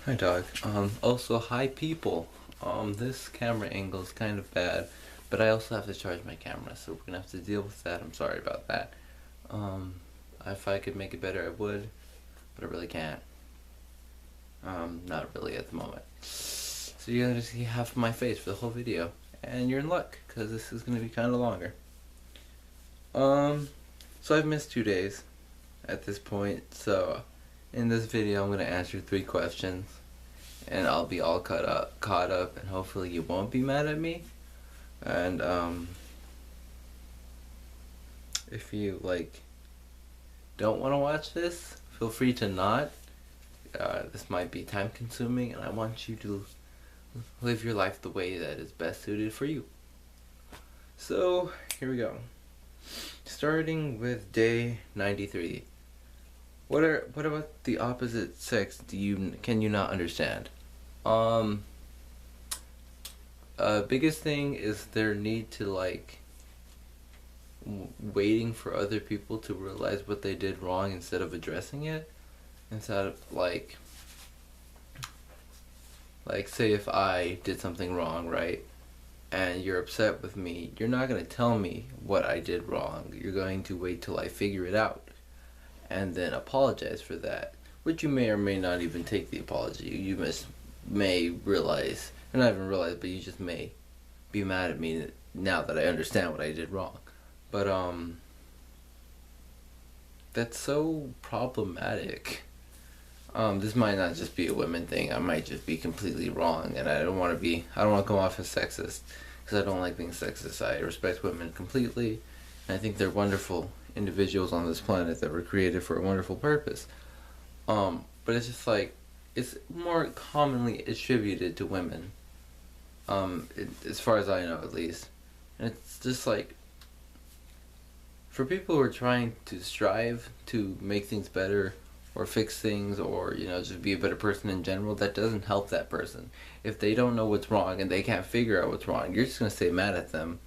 Hi dog. Also hi people. This camera angle is kind of bad, but I also have to charge my camera, so we're gonna have to deal with that. I'm sorry about that. Um, if I could make it better, I would, but I really can't. Not really at the moment. So you're gonna see half of my face for the whole video, and you're in luck, cause this is gonna be kind of longer. Um, so I've missed 2 days at this point, so in this video I'm gonna answer 3 questions and I'll be all caught up, and hopefully you won't be mad at me. And if you don't want to watch this, feel free to not. This might be time consuming, and I want you to live your life the way that is best suited for you. So here we go. Starting with day 93. What about the opposite sex can you not understand? Biggest thing is their need to waiting for other people to realize what they did wrong instead of addressing it. Instead of say if I did something wrong, right? And you're upset with me, you're not going to tell me what I did wrong. You're going to wait till I figure it out and then apologize for that, which you may or may not even take the apology. You may realize, or not even realize, but you just may be mad at me now that I understand what I did wrong. But that's so problematic. This might not just be a women thing. I might just be completely wrong, and I don't want to come off as sexist, because I don't like being sexist. I respect women completely, and I think they're wonderful individuals on this planet that were created for a wonderful purpose. But it's just it's more commonly attributed to women, as far as I know, at least. And it's just for people who are trying to strive to make things better or fix things, or just be a better person in general, that doesn't help that person. If they don't know what's wrong and they can't figure out what's wrong, you're just going to stay mad at them,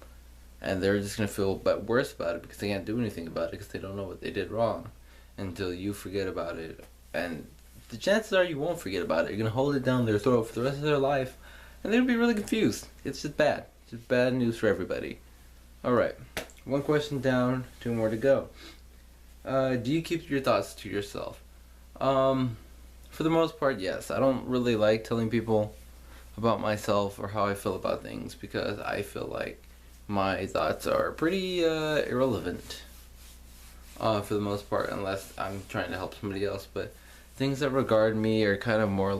and they're just going to feel worse about it because they can't do anything about it because they don't know what they did wrong until you forget about it. And the chances are you won't forget about it. You're going to hold it down their throat for the rest of their life, and they're going to be really confused. It's just bad. It's just bad news for everybody. Alright, 1 question down, 2 more to go. Do you keep your thoughts to yourself? For the most part, yes. I don't really like telling people about myself or how I feel about things, because I feel like my thoughts are pretty irrelevant for the most part, unless I'm trying to help somebody else. But things that regard me are kind of more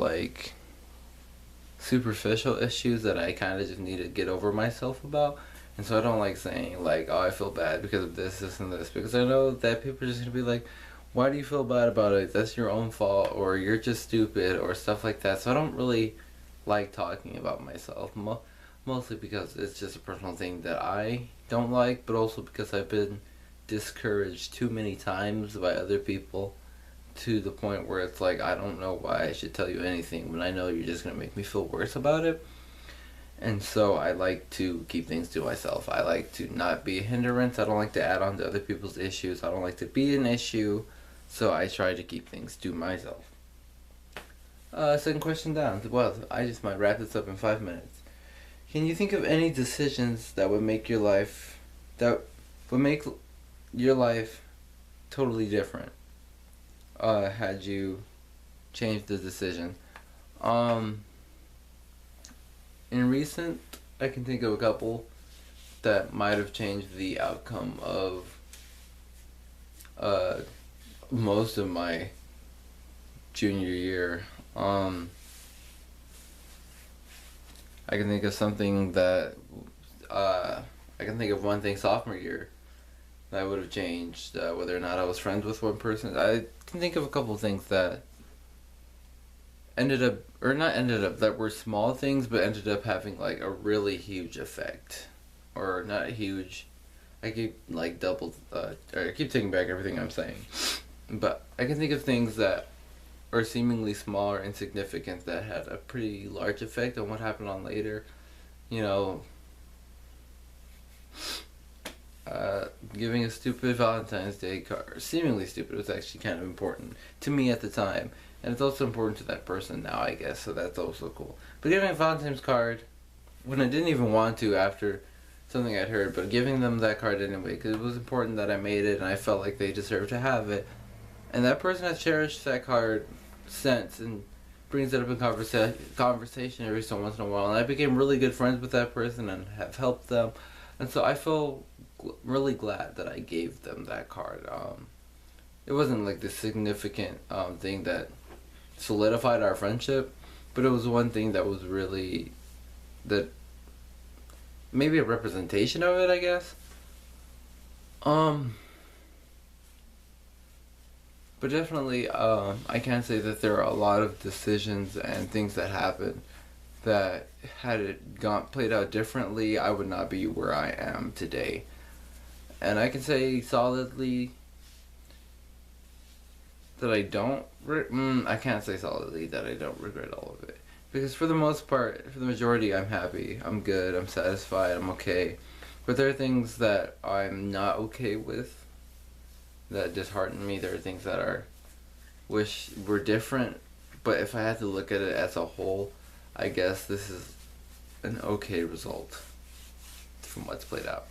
superficial issues that I kind of just need to get over myself about. And so I don't like saying oh, I feel bad because of this, and this, because I know that people are just going to be like, why do you feel bad about it? That's your own fault, or you're just stupid, or stuff like that. So I don't really like talking about myself, mostly because it's just a personal thing that I don't like, but also because I've been discouraged too many times by other people to the point where it's I don't know why I should tell you anything when I know you're just going to make me feel worse about it. And so I like to keep things to myself. I like to not be a hindrance. I don't like to add on to other people's issues. I don't like to be an issue. So I try to keep things to myself. Second question down. Well, I just might wrap this up in 5 minutes. Can you think of any decisions that would make your life totally different? Had you changed the decision? In recent, I can think of a couple that might have changed the outcome of most of my junior year. I can think of something that I can think of one thing sophomore year that would have changed whether or not I was friends with one person. I can think of a couple of things that that were small things, but ended up having a really huge effect. Or not huge. I keep I keep taking back everything I'm saying. But I can think of things that are seemingly small or insignificant that had a pretty large effect on what happened on later. Giving a stupid Valentine's Day card, seemingly stupid, was actually kind of important to me at the time, And it's also important to that person now, I guess, so that's also cool. But giving a Valentine's card, when I didn't even want to after something I'd heard, but giving them that card anyway, because it was important that I made it, and I felt like they deserved to have it. And that person has cherished that card since, and brings it up in conversation every so once in a while. And I became really good friends with that person, and have helped them. And so I feel really glad that I gave them that card. It wasn't like the significant thing that solidified our friendship, but it was one thing that was really, that maybe a representation of it, I guess. But definitely, I can say that there are a lot of decisions and things that happened that, had it played out differently, I would not be where I am today. And I can say solidly that I don't. I can't say solidly that I don't regret all of it, because for the most part, for the majority, I'm happy. I'm good. I'm satisfied. I'm okay. But there are things that I'm not okay with, that dishearten me. There are things that wish were different. But if I had to look at it as a whole, I guess this is an okay result from what's played out.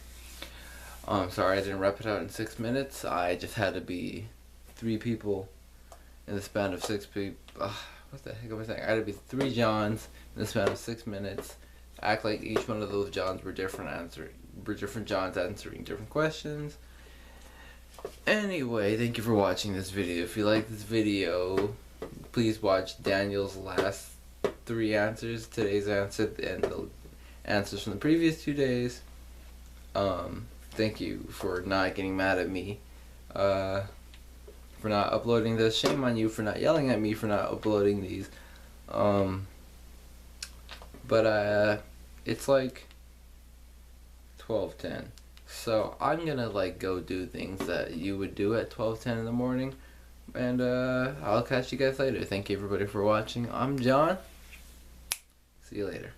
Sorry I didn't wrap it out in 6 minutes. I just had to be 3 people in the span of 6 people. What the heck am I saying? I had to be 3 Johns in the span of 6 minutes. Act like each one of those Johns were different Johns answering different questions. Anyway, thank you for watching this video. If you like this video, please watch Daniel's last 3 answers, today's answer, and the answers from the previous 2 days. Thank you for not getting mad at me for not uploading this. Shame on you for not yelling at me for not uploading these. But it's like 12:10. So I'm gonna go do things that you would do at 12:10 in the morning. And I'll catch you guys later. Thank you everybody for watching. I'm John. See you later.